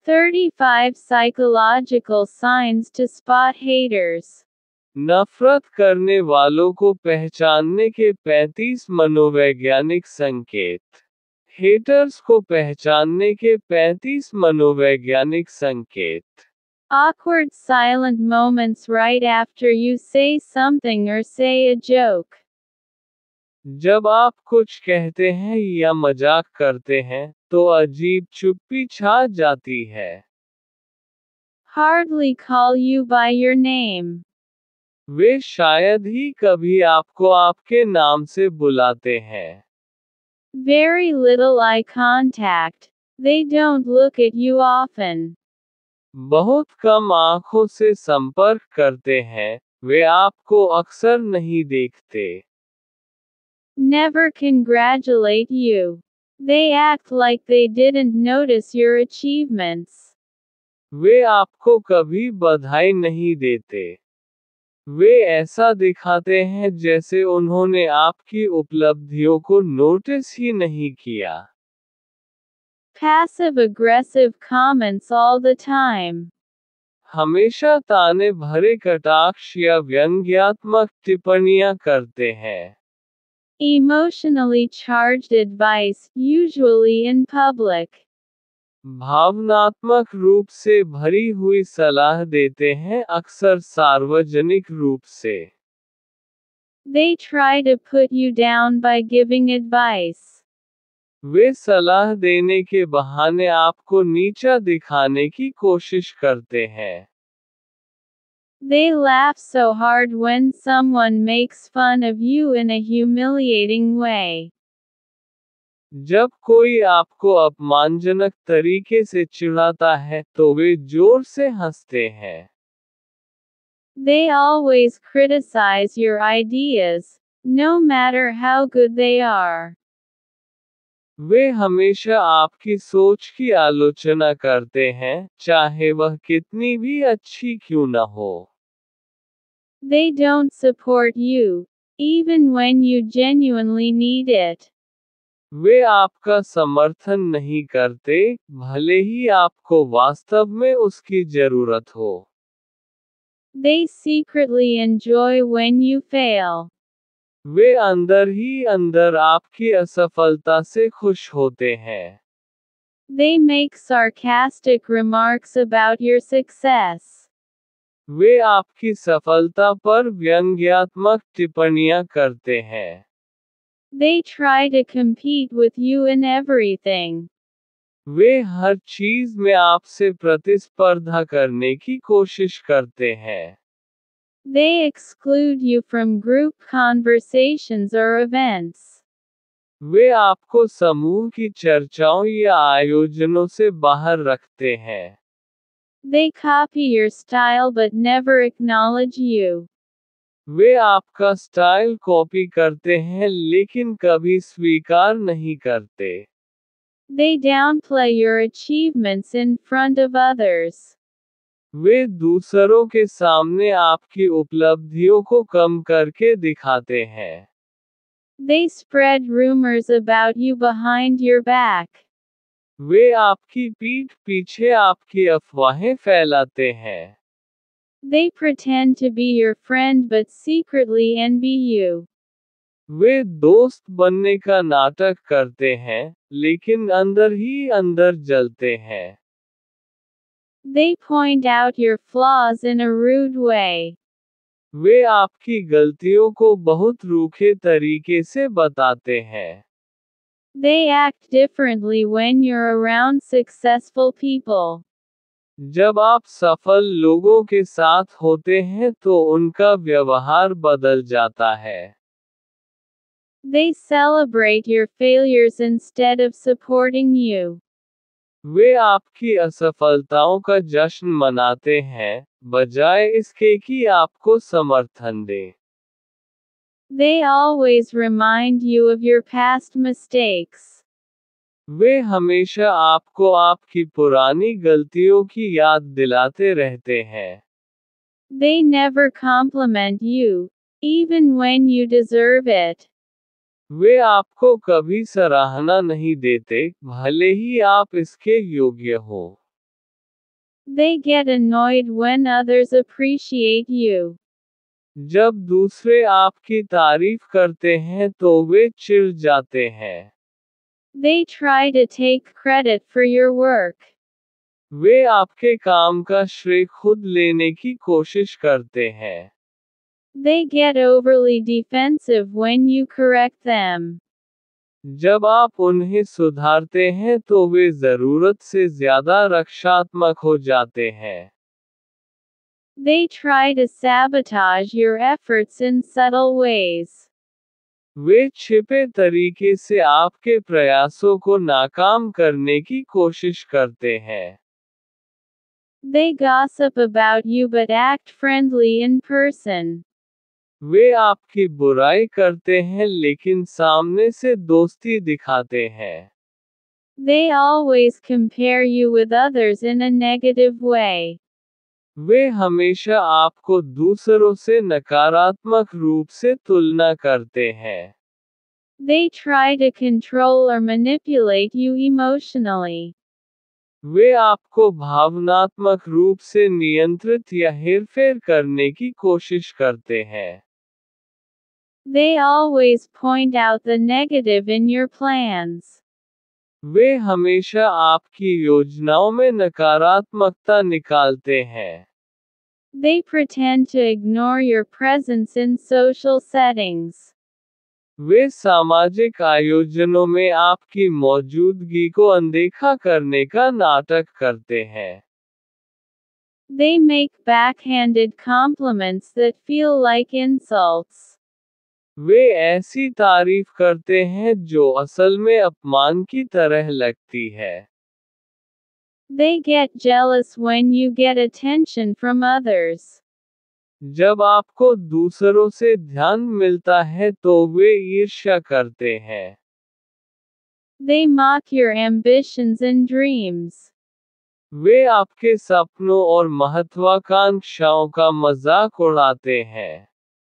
35 Psychological signs to spot haters. नफरत करने वालों को पहचानने के 35 मनोवैज्ञानिक संकेत। हेटर्स को पहचानने के 35 मनोवैज्ञानिक संकेत। Awkward silent moments right after you say something or say a joke. जब आप कुछ कहते हैं या मजाक करते हैं, तो अजीब चुप्पी छा जाती है। Hardly call you by your name. वे शायद ही कभी आपको आपके नाम से बुलाते हैं। Very little eye contact. They don't look at you often. बहुत कम आंखों से संपर्क करते हैं, वे आपको अक्सर नहीं देखते। Never congratulate you. They act like they didn't notice your achievements. वे आपको कभी बधाई नहीं देते। वे ऐसा दिखाते हैं जैसे उन्होंने आपकी उपलब्धियों को नोटिस ही नहीं किया। Passive aggressive comments all the time. हमेशा ताने भरे कटाक्ष या व्यंग्यात्मक टिप्पणियां करते हैं। Emotionally charged advice, usually in public. भावनात्मक रूप से भरी हुई सलाह देते हैं, अक्सर सार्वजनिक रूप से। They try to put you down by giving advice. वे सलाह देने के बहाने आपको नीचा दिखाने की कोशिश करते हैं। They laugh so hard when someone makes fun of you in a humiliating way. जब कोई आपको अपमानजनक तरीके से चिढ़ाता है, तो वे जोर से हंसते हैं। They always criticize your ideas, no matter how good they are. वे हमेशा आपकी सोच की आलोचना करते हैं, चाहे वह कितनी भी अच्छी क्यों न हो। They don't support you, even when you genuinely need it. वे आपका समर्थन नहीं करते, भले ही आपको वास्तव में उसकी जरूरत हो। They secretly enjoy when you fail. वे अंदर ही अंदर आपकी असफलता से खुश होते हैं। They make sarcastic remarks about your success. वे आपकी सफलता पर व्यंग्यात्मक टिप्पणियां करते हैं। They try to compete with you in everything. वे हर चीज में आपसे प्रतिस्पर्धा करने की कोशिश करते हैं। They exclude you from group conversations or events. वे आपको समूह की चर्चाओं या आयोजनों से बाहर रखते हैं। They copy your style but never acknowledge you. वे आपका स्टाइल कॉपी करते हैं लेकिन कभी स्वीकार नहीं करते। They downplay your achievements in front of others. वे दूसरों के सामने आपकी उपलब्धियों को कम करके दिखाते हैं। They spread rumors about you behind your back. वे आपकी पीठ पीछे आपकी अफवाहें फैलाते हैं। They pretend to be your friend but secretly envy you. वे दोस्त बनने का नाटक करते हैं, लेकिन अंदर ही अंदर जलते हैं। They point out your flaws in a rude way. वे आपकी गलतियों को बहुत रूखे तरीके से बताते हैं। They act differently when you're around successful people. जब आप सफल लोगों के साथ होते हैं तो उनका व्यवहार बदल जाता है। They celebrate your failures instead of supporting you. वे आपकी असफलताओं का जश्न मनाते हैं, बजाय इसके कि आपको समर्थन दें। They always remind you of your past mistakes. वे हमेशा आपको आपकी पुरानी गलतियों की याद दिलाते रहते हैं। They never compliment you, even when you deserve it. वे आपको कभी सराहना नहीं देते, भले ही आप इसके योग्य हो। They get annoyed when others appreciate you. जब दूसरे आपकी तारीफ करते हैं तो वे चिढ़ जाते हैं। They try to take credit for your work. वे आपके काम का श्रेय खुद लेने की कोशिश करते हैं। They get overly defensive when you correct them. जब आप उन्हें सुधारते हैं तो वे ज़रूरत से ज़्यादा रक्षात्मक हो जाते हैं। They try to sabotage your efforts in subtle ways. वे छिपे तरीके से आपके प्रयासों को नाकाम करने की कोशिश करते हैं। They gossip about you but act friendly in person. वे आपकी बुराई करते हैं लेकिन सामने से दोस्ती दिखाते हैं। They always compare you with others in a negative way. वे हमेशा आपको दूसरों से नकारात्मक रूप से तुलना करते हैं। They try to control or manipulate you emotionally. वे आपको भावनात्मक रूप से नियंत्रित या हेरफेर करने की कोशिश करते हैं। They always point out the negative in your plans. वे हमेशा आपकी योजनाओं में नकारात्मकता निकालते हैं। They pretend to ignore your presence in social settings. वे सामाजिक आयोजनों में आपकी मौजूदगी को अनदेखा करने का नाटक करते हैं। They make backhanded compliments that feel like insults. वे ऐसी तारीफ करते हैं जो असल में अपमान की तरह लगती है। They get jealous when you get attention from others. जब आपको दूसरों से ध्यान मिलता है तो वे ईर्ष्या करते हैं। They mock your ambitions and dreams. वे आपके सपनों और महत्वाकांक्षाओं का मजाक उड़ाते हैं।